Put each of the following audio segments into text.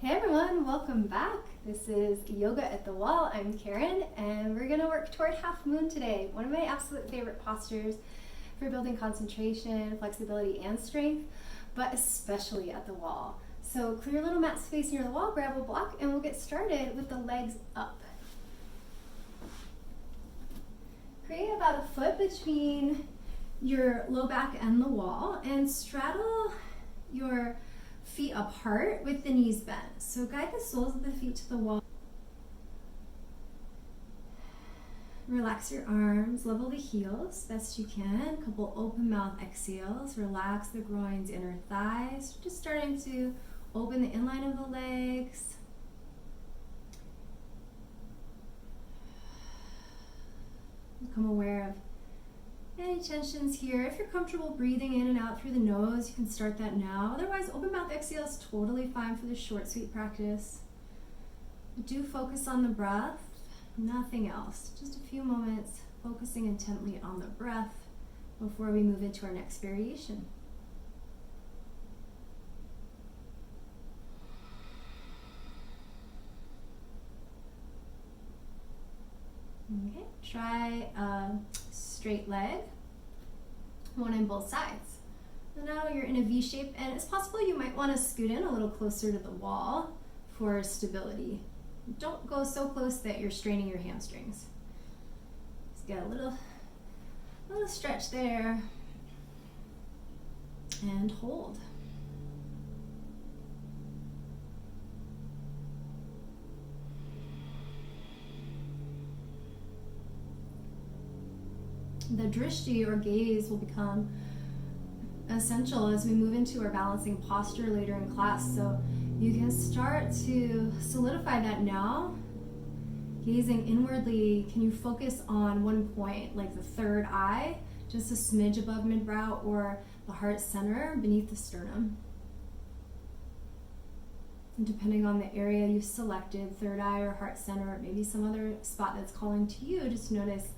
Hey everyone, welcome back. This is Yoga at the Wall. I'm Caryn, and we're gonna work toward half moon today. One of my absolute favorite postures for building concentration, flexibility, and strength, but especially at the wall. So clear a little mat space near the wall, grab a block, and we'll get started with the legs up. Create about a foot between your low back and the wall, and straddle your feet apart with the knees bent. So guide the soles of the feet to the wall. Relax your arms, level the heels best you can. Couple open mouth exhales. Relax the groins, inner thighs. Just starting to open the inline of the legs. Become aware of any tensions here. If you're comfortable breathing in and out through the nose, you can start that now. Otherwise, open mouth exhale is totally fine for this short, sweet practice. But do focus on the breath, nothing else. Just a few moments focusing intently on the breath before we move into our next variation. Okay, try a straight leg, one on both sides. And now you're in a V shape, and it's possible you might want to scoot in a little closer to the wall for stability. Don't go so close that you're straining your hamstrings. Just get a little stretch there, and hold. The drishti or gaze will become essential as we move into our balancing posture later in class. So you can start to solidify that now. Gazing inwardly, can you focus on one point, like the third eye, just a smidge above mid-brow, or the heart center beneath the sternum? And depending on the area you selected, third eye or heart center, or maybe some other spot that's calling to you, just notice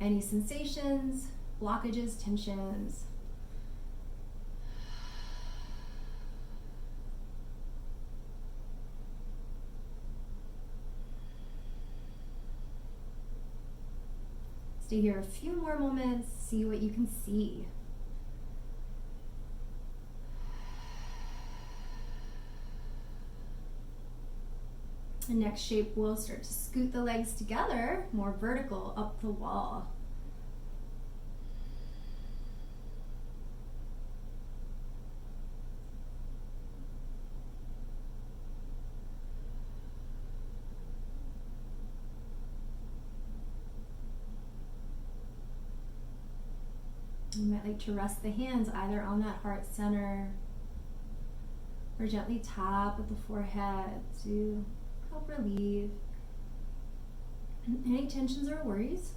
any sensations, blockages, tensions. Stay here a few more moments, see what you can see. The next shape will start to scoot the legs together, more vertical up the wall. You might like to rest the hands either on that heart center or gently tap at the forehead to help relieve any tensions or worries.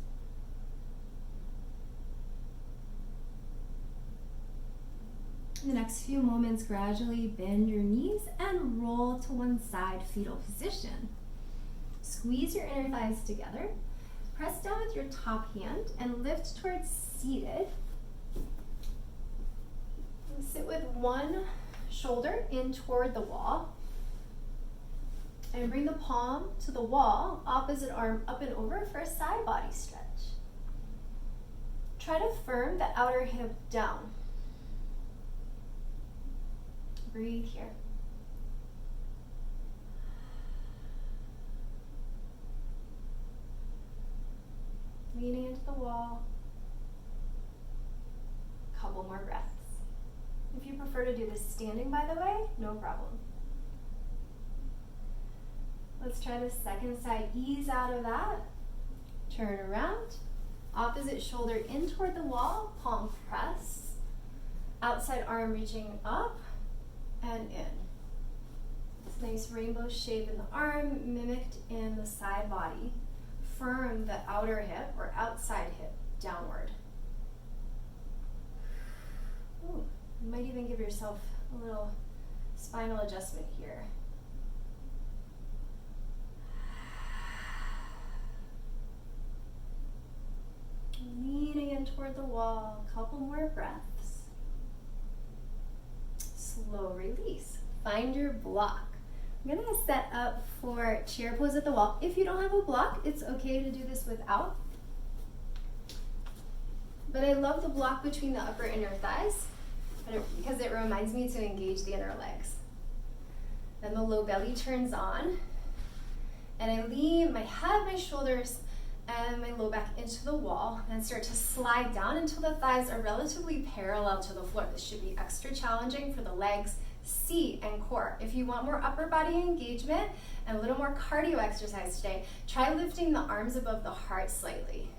In the next few moments, gradually bend your knees and roll to one side, fetal position. Squeeze your inner thighs together. Press down with your top hand and lift towards seated. Sit with one shoulder in toward the wall. And bring the palm to the wall, opposite arm up and over for a side body stretch. Try to firm the outer hip down. Breathe here. Leaning into the wall. Couple more breaths. If you prefer to do this standing, by the way, no problem. Let's try the second side. Ease out of that. Turn around. Opposite shoulder in toward the wall. Palm press. Outside arm reaching up and in. This nice rainbow shape in the arm mimicked in the side body. Firm the outer hip or outside hip downward. Ooh, you might even give yourself a little spinal adjustment here. Leaning in toward the wall, a couple more breaths. Slow release. Find your block. I'm gonna set up for chair pose at the wall. If you don't have a block, it's okay to do this without. But I love the block between the upper inner thighs because it reminds me to engage the inner legs. Then the low belly turns on, and I lean my head, my shoulders, and my low back into the wall, and start to slide down until the thighs are relatively parallel to the floor. This should be extra challenging for the legs, seat, and core. If you want more upper body engagement and a little more cardio exercise today, try lifting the arms above the heart slightly.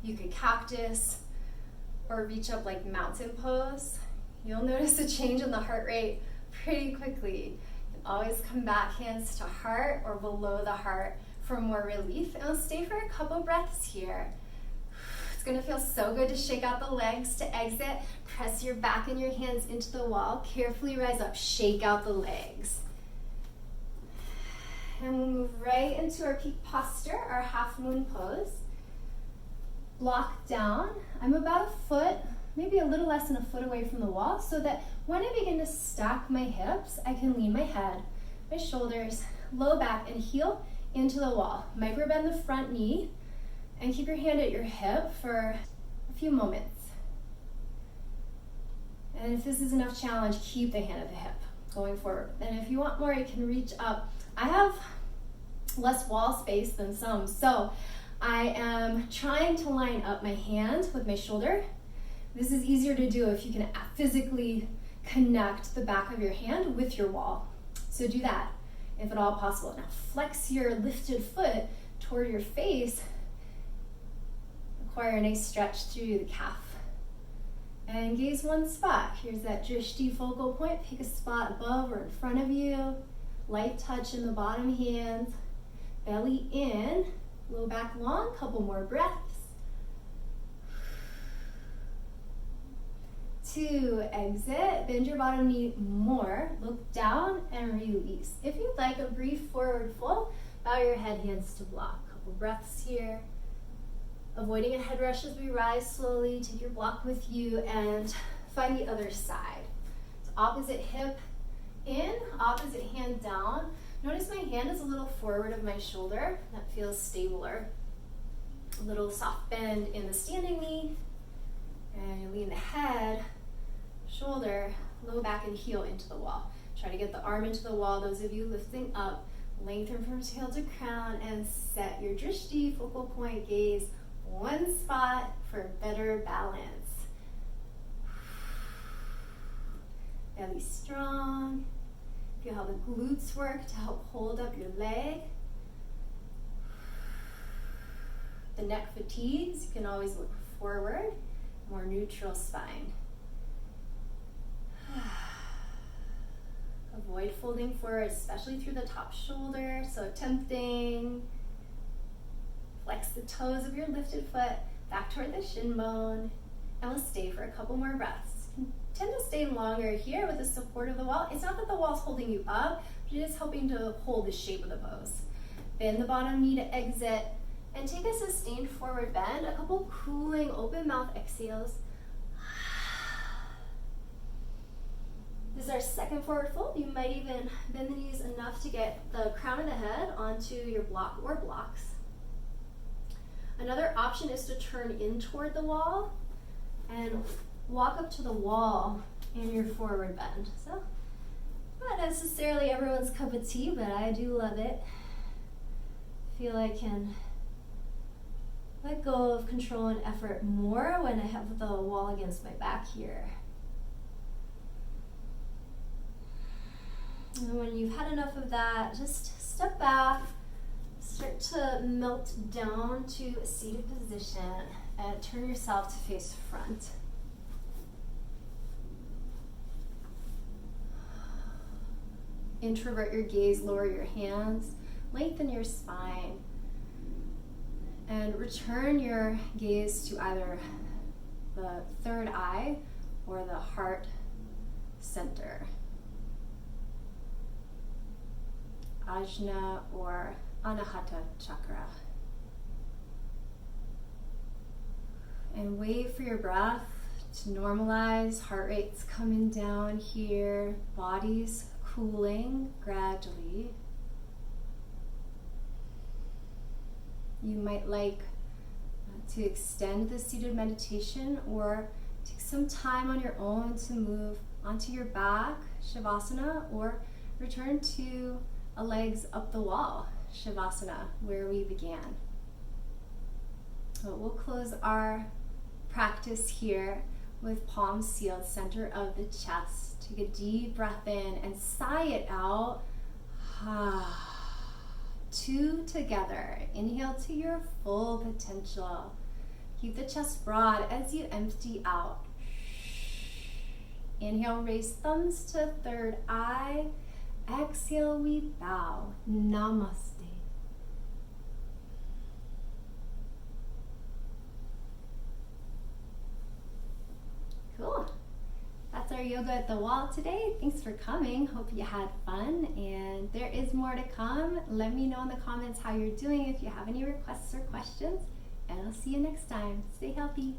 You could cactus or reach up like mountain pose. You'll notice a change in the heart rate pretty quickly. You can always come back, hands to heart or below the heart for more relief. And we'll stay for a couple breaths here. It's gonna feel so good to shake out the legs to exit. Press your back and your hands into the wall. Carefully rise up, shake out the legs. And we'll move right into our peak posture, our half moon pose. Block down. I'm about a foot, maybe a little less than a foot away from the wall, so that when I begin to stack my hips, I can lean my head, my shoulders, low back, and heel into the wall. Micro bend the front knee and keep your hand at your hip for a few moments. And if this is enough challenge, keep the hand at the hip going forward. And if you want more, you can reach up. I have less wall space than some, so I am trying to line up my hand with my shoulder. This is easier to do if you can physically connect the back of your hand with your wall. So do that if at all possible. Now flex your lifted foot toward your face. Acquire a nice stretch through the calf. And gaze one spot. Here's that drishti focal point. Pick a spot above or in front of you. Light touch in the bottom hands. Belly in. Low back long. Couple more breaths. 2, exit. Bend your bottom knee more. Look down and release. If you'd like a brief forward fold, bow your head, hands to block. Couple breaths here. Avoiding a head rush as we rise slowly. Take your block with you and find the other side. So opposite hip in, opposite hand down. Notice my hand is a little forward of my shoulder. That feels stabler. A little soft bend in the standing knee. And you lean the head, shoulder, low back, and heel into the wall. Try to get the arm into the wall. Those of you lifting up, lengthen from tail to crown, and set your drishti, focal point gaze, one spot for better balance. Belly strong. Feel how the glutes work to help hold up your leg. The neck fatigues, you can always look forward. More neutral spine. Avoid folding forward, especially through the top shoulder, so tempting. Flex the toes of your lifted foot back toward the shin bone, and we'll stay for a couple more breaths. You tend to stay longer here with the support of the wall. It's not that the wall's holding you up, but it is helping to hold the shape of the pose. Bend the bottom knee to exit, and take a sustained forward bend, a couple cooling open mouth exhales. This is our second forward fold. You might even bend the knees enough to get the crown of the head onto your block or blocks. Another option is to turn in toward the wall and walk up to the wall in your forward bend. So, not necessarily everyone's cup of tea, but I do love it. Feel I can let go of control and effort more when I have the wall against my back here. And when you've had enough of that, just step back, start to melt down to a seated position, and turn yourself to face front. Introvert your gaze, lower your hands, lengthen your spine. And return your gaze to either the third eye or the heart center. Ajna or Anahata chakra. And wait for your breath to normalize. Heart rate's coming down here. Body's cooling gradually. You might like to extend the seated meditation or take some time on your own to move onto your back, Shavasana, or return to a legs up the wall, Shavasana, where we began. But we'll close our practice here with palms sealed, center of the chest. Take a deep breath in and sigh it out. 2 together. Inhale to your full potential. Keep the chest broad as you empty out. Inhale, raise thumbs to third eye. Exhale, we bow. Namaste. Cool. That's our yoga at the wall today. Thanks for coming. Hope you had fun, and there is more to come. Let me know in the comments how you're doing if you have any requests or questions, and I'll see you next time. Stay healthy.